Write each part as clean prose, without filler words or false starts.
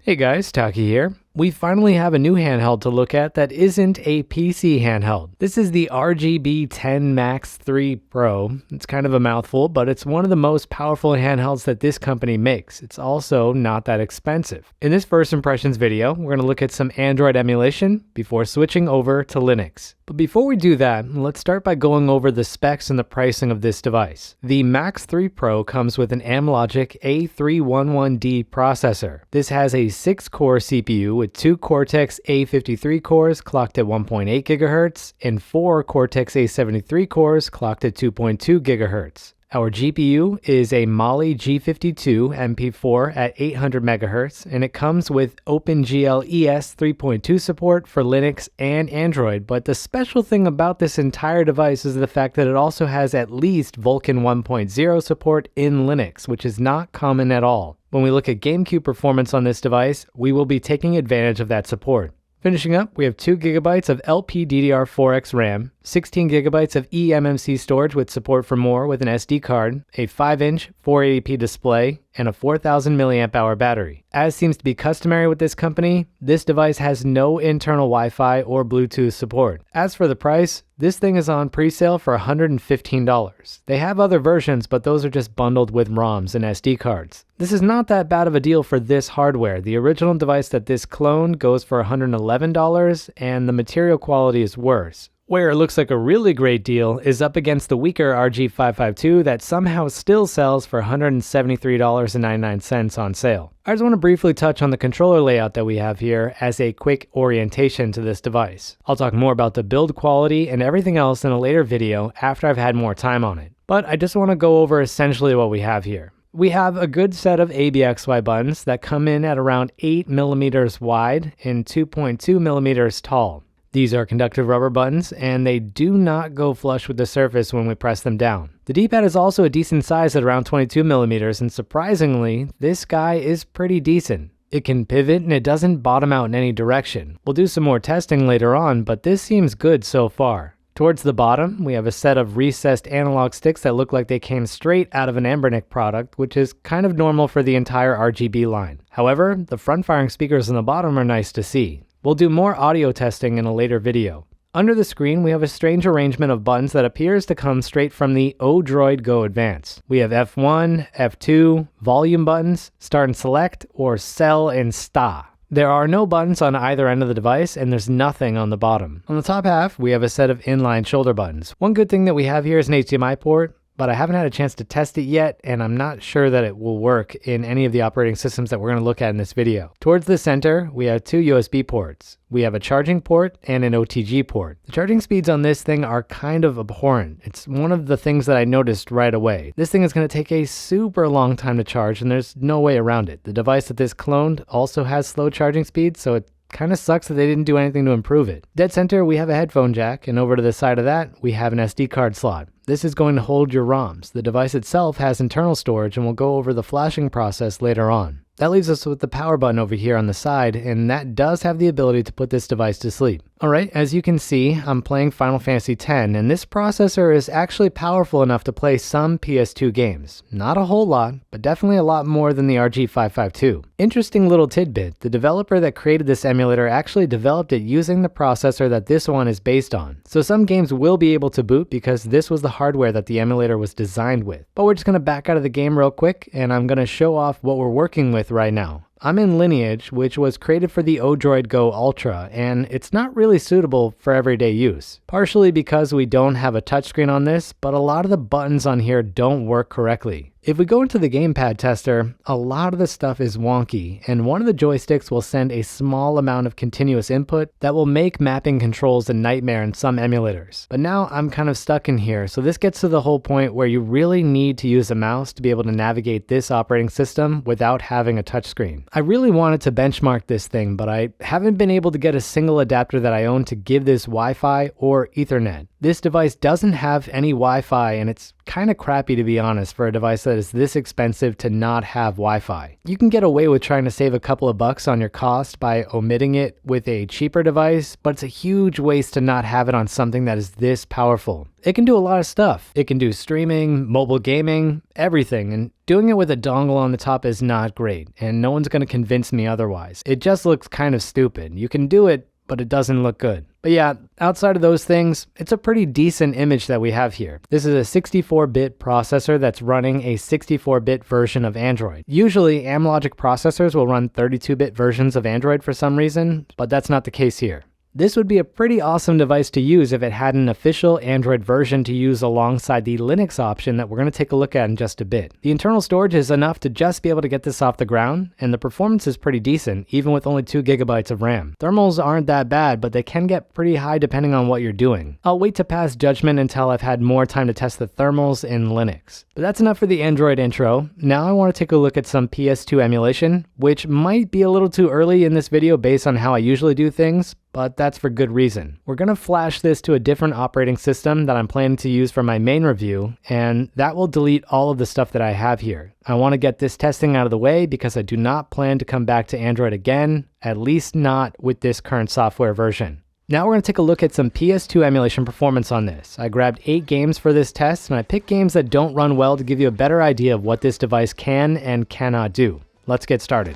Hey guys, Taki here. We finally have a new handheld to look at that isn't a PC handheld. This is the RGB10MAX3 Pro. It's kind of a mouthful, but it's one of the most powerful handhelds that this company makes. It's also not that expensive. In this first impressions video, we're going to look at some Android emulation before switching over to Linux. But before we do that, let's start by going over the specs and the pricing of this device. The Max 3 Pro comes with an Amlogic A311D processor. This has a 6-core CPU with 2 Cortex A53 cores clocked at 1.8 GHz and 4 Cortex A73 cores clocked at 2.2 GHz. Our GPU is a Mali G52 MP4 at 800 MHz, and it comes with OpenGL ES 3.2 support for Linux and Android, but the special thing about this entire device is the fact that it also has at least Vulkan 1.0 support in Linux, which is not common at all. When we look at GameCube performance on this device, we will be taking advantage of that support. Finishing up, we have 2 GB of LPDDR4X RAM, 16 GB of eMMC storage with support for more with an SD card, a 5-inch 480p display, and a 4000 mAh battery. As seems to be customary with this company, this device has no internal Wi-Fi or Bluetooth support. As for the price, this thing is on pre-sale for $115. They have other versions, but those are just bundled with ROMs and SD cards. This is not that bad of a deal for this hardware. The original device that this cloned goes for $111, and the material quality is worse. Where it looks like a really great deal is up against the weaker RG552 that somehow still sells for $173.99 on sale. I just want to briefly touch on the controller layout that we have here as a quick orientation to this device. I'll talk more about the build quality and everything else in a later video after I've had more time on it. But I just want to go over essentially what we have here. We have a good set of ABXY buttons that come in at around 8 mm wide and 2.2 mm tall. These are conductive rubber buttons, and they do not go flush with the surface when we press them down. The D-pad is also a decent size at around 22 mm, and surprisingly, this guy is pretty decent. It can pivot and it doesn't bottom out in any direction. We'll do some more testing later on, but this seems good so far. Towards the bottom, we have a set of recessed analog sticks that look like they came straight out of an Anbernic product, which is kind of normal for the entire RGB line. However, the front-firing speakers on the bottom are nice to see. We'll do more audio testing in a later video. Under the screen, we have a strange arrangement of buttons that appears to come straight from the Odroid Go Advance. We have F1, F2, volume buttons, start and select, or sell and sta. There are no buttons on either end of the device, and there's nothing on the bottom. On the top half, we have a set of inline shoulder buttons. One good thing that we have here is an HDMI port, but I haven't had a chance to test it yet, and I'm not sure that it will work in any of the operating systems that we're going to look at in this video. Towards the center, we have 2 USB ports. We have a charging port and an OTG port. The charging speeds on this thing are kind of abhorrent. It's one of the things that I noticed right away. This thing is going to take a super long time to charge, and there's no way around it. The device that this cloned also has slow charging speeds, so it kind of sucks that they didn't do anything to improve it. Dead center, we have a headphone jack, and over to the side of that, we have an SD card slot. This is going to hold your ROMs. The device itself has internal storage, and we'll go over the flashing process later on. That leaves us with the power button over here on the side, and that does have the ability to put this device to sleep. Alright, as you can see, I'm playing Final Fantasy X, and this processor is actually powerful enough to play some PS2 games. Not a whole lot, but definitely a lot more than the RG552. Interesting little tidbit, the developer that created this emulator actually developed it using the processor that this one is based on. So some games will be able to boot because this was the hardware that the emulator was designed with. But we're just going to back out of the game real quick, and I'm going to show off what we're working with right now. I'm in Lineage, which was created for the Odroid Go Ultra, and it's not really suitable for everyday use. Partially because we don't have a touchscreen on this, but a lot of the buttons on here don't work correctly. If we go into the gamepad tester, a lot of the stuff is wonky, and one of the joysticks will send a small amount of continuous input that will make mapping controls a nightmare in some emulators. But now I'm kind of stuck in here, so this gets to the whole point where you really need to use a mouse to be able to navigate this operating system without having a touchscreen. I really wanted to benchmark this thing, but I haven't been able to get a single adapter that I own to give this Wi-Fi or Ethernet. This device doesn't have any Wi-Fi, and it's kind of crappy, to be honest, for a device that is this expensive to not have Wi-Fi. You can get away with trying to save a couple of bucks on your cost by omitting it with a cheaper device, but it's a huge waste to not have it on something that is this powerful. It can do a lot of stuff. It can do streaming, mobile gaming, everything, and doing it with a dongle on the top is not great, and no one's going to convince me otherwise. It just looks kind of stupid. You can do it, but it doesn't look good. But yeah, outside of those things, it's a pretty decent image that we have here. This is a 64-bit processor that's running a 64-bit version of Android. Usually, Amlogic processors will run 32-bit versions of Android for some reason, but that's not the case here. This would be a pretty awesome device to use if it had an official Android version to use alongside the Linux option that we're going to take a look at in just a bit. The internal storage is enough to just be able to get this off the ground, and the performance is pretty decent, even with only 2 GB of RAM. Thermals aren't that bad, but they can get pretty high depending on what you're doing. I'll wait to pass judgment until I've had more time to test the thermals in Linux. But that's enough for the Android intro. Now I want to take a look at some PS2 emulation, which might be a little too early in this video based on how I usually do things, but that's for good reason. We're going to flash this to a different operating system that I'm planning to use for my main review, and that will delete all of the stuff that I have here. I want to get this testing out of the way because I do not plan to come back to Android again, at least not with this current software version. Now we're going to take a look at some PS2 emulation performance on this. I grabbed 8 games for this test, and I picked games that don't run well to give you a better idea of what this device can and cannot do. Let's get started.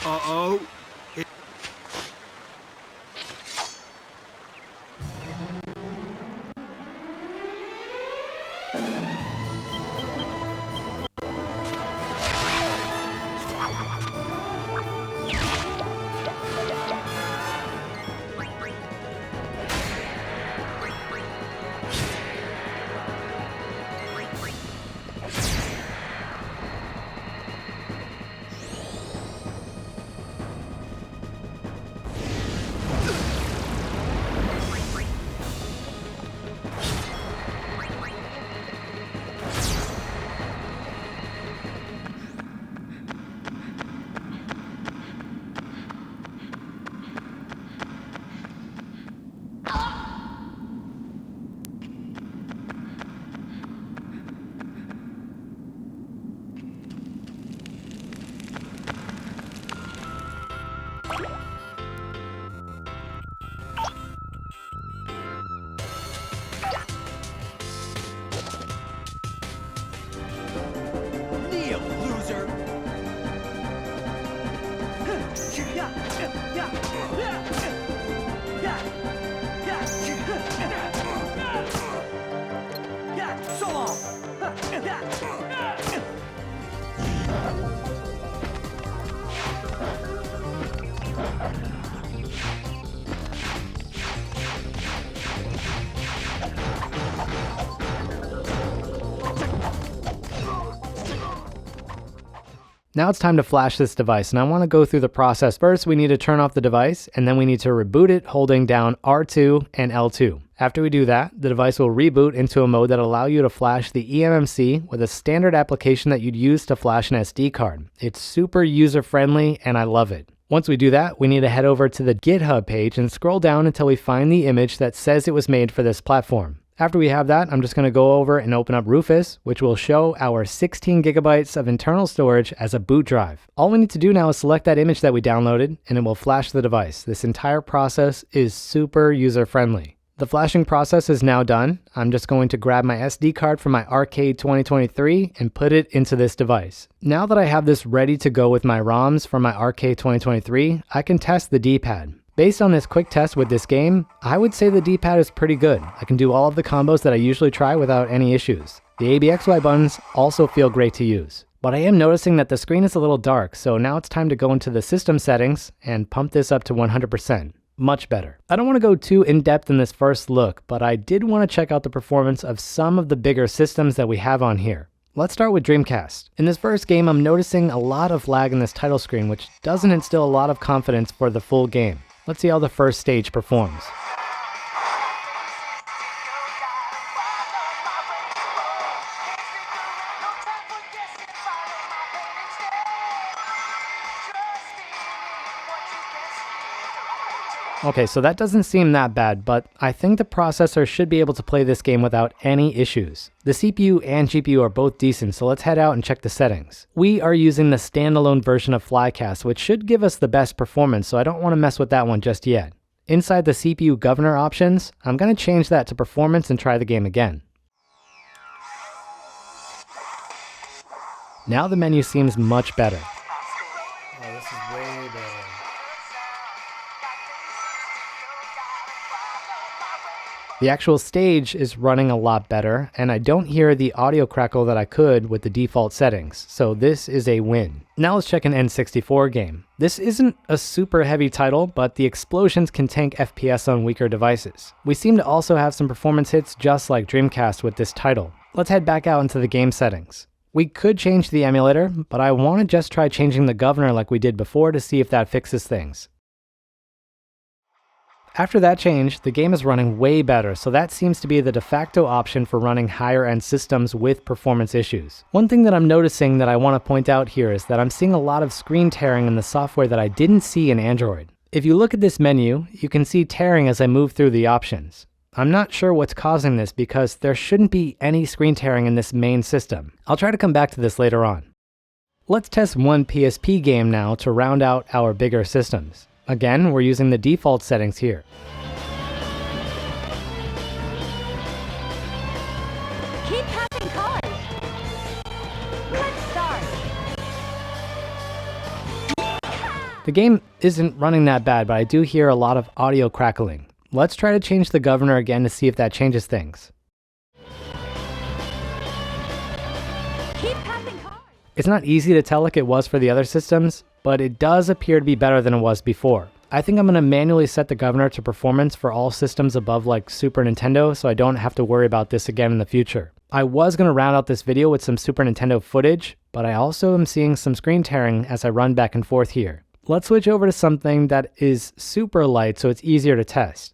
Uh-oh. Now it's time to flash this device, and I want to go through the process. First, we need to turn off the device, and then we need to reboot it holding down R2 and L2. After we do that, the device will reboot into a mode that will allow you to flash the eMMC with a standard application that you'd use to flash an SD card. It's super user-friendly, and I love it. Once we do that, we need to head over to the GitHub page and scroll down until we find the image that says it was made for this platform. After we have that, I'm just going to go over and open up Rufus, which will show our 16 gigabytes of internal storage as a boot drive. All we need to do now is select that image that we downloaded, and it will flash the device. This entire process is super user-friendly. The flashing process is now done. I'm just going to grab my SD card from my Arcade 2023 and put it into this device. Now that I have this ready to go with my ROMs from my Arcade 2023, I can test the D-pad. Based on this quick test with this game, I would say the D-pad is pretty good. I can do all of the combos that I usually try without any issues. The ABXY buttons also feel great to use. But I am noticing that the screen is a little dark, so now it's time to go into the system settings and pump this up to 100%. much better. I don't want to go too in-depth in this first look, but I did want to check out the performance of some of the bigger systems that we have on here. Let's start with Dreamcast. In this first game, I'm noticing a lot of lag in this title screen, which doesn't instill a lot of confidence for the full game. Let's see how the first stage performs. Okay, so that doesn't seem that bad, but I think the processor should be able to play this game without any issues. The CPU and GPU are both decent, so let's head out and check the settings. We are using the standalone version of Flycast, which should give us the best performance, so I don't want to mess with that one just yet. Inside the CPU governor options, I'm going to change that to performance and try the game again. Now the menu seems much better. Oh, this is way better. The actual stage is running a lot better, and I don't hear the audio crackle that I could with the default settings, so this is a win. Now let's check an N64 game. This isn't a super heavy title, but the explosions can tank FPS on weaker devices. We seem to also have some performance hits just like Dreamcast with this title. Let's head back out into the game settings. We could change the emulator, but I want to just try changing the governor like we did before to see if that fixes things. After that change, the game is running way better, so that seems to be the de facto option for running higher end systems with performance issues. One thing that I'm noticing that I want to point out here is that I'm seeing a lot of screen tearing in the software that I didn't see in Android. If you look at this menu, you can see tearing as I move through the options. I'm not sure what's causing this because there shouldn't be any screen tearing in this main system. I'll try to come back to this later on. Let's test one PSP game now to round out our bigger systems. Again, we're using the default settings here. Keep passing cars. Let's start. The game isn't running that bad, but I do hear a lot of audio crackling. Let's try to change the governor again to see if that changes things. Keep passing cars. It's not easy to tell like it was for the other systems, but it does appear to be better than it was before. I think I'm going to manually set the governor to performance for all systems above like Super Nintendo, so I don't have to worry about this again in the future. I was going to round out this video with some Super Nintendo footage, but I also am seeing some screen tearing as I run back and forth here. Let's switch over to something that is super light so it's easier to test.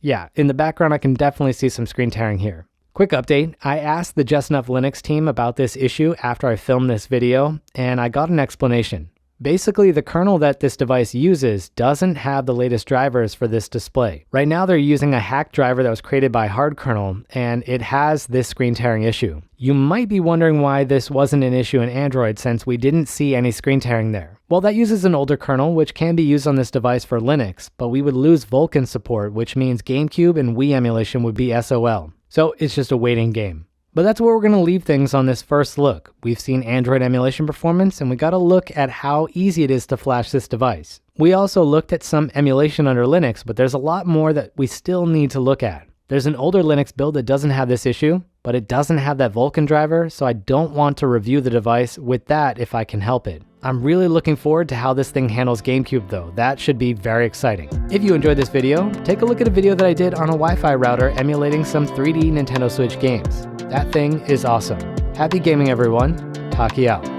Yeah, in the background I can definitely see some screen tearing here. Quick update, I asked the Just Enough Linux team about this issue after I filmed this video, and I got an explanation. Basically, the kernel that this device uses doesn't have the latest drivers for this display. Right now they're using a hacked driver that was created by hardkernel, and it has this screen tearing issue. You might be wondering why this wasn't an issue in Android since we didn't see any screen tearing there. Well, that uses an older kernel, which can be used on this device for Linux, but we would lose Vulkan support, which means GameCube and Wii emulation would be SOL. So it's just a waiting game. But that's where we're going to leave things on this first look. We've seen Android emulation performance, and we got to look at how easy it is to flash this device. We also looked at some emulation under Linux, but there's a lot more that we still need to look at. There's an older Linux build that doesn't have this issue, but it doesn't have that Vulkan driver, so I don't want to review the device with that if I can help it. I'm really looking forward to how this thing handles GameCube though. That should be very exciting. If you enjoyed this video, take a look at a video that I did on a Wi-Fi router emulating some 3D Nintendo Switch games. That thing is awesome. Happy gaming everyone. Taki out.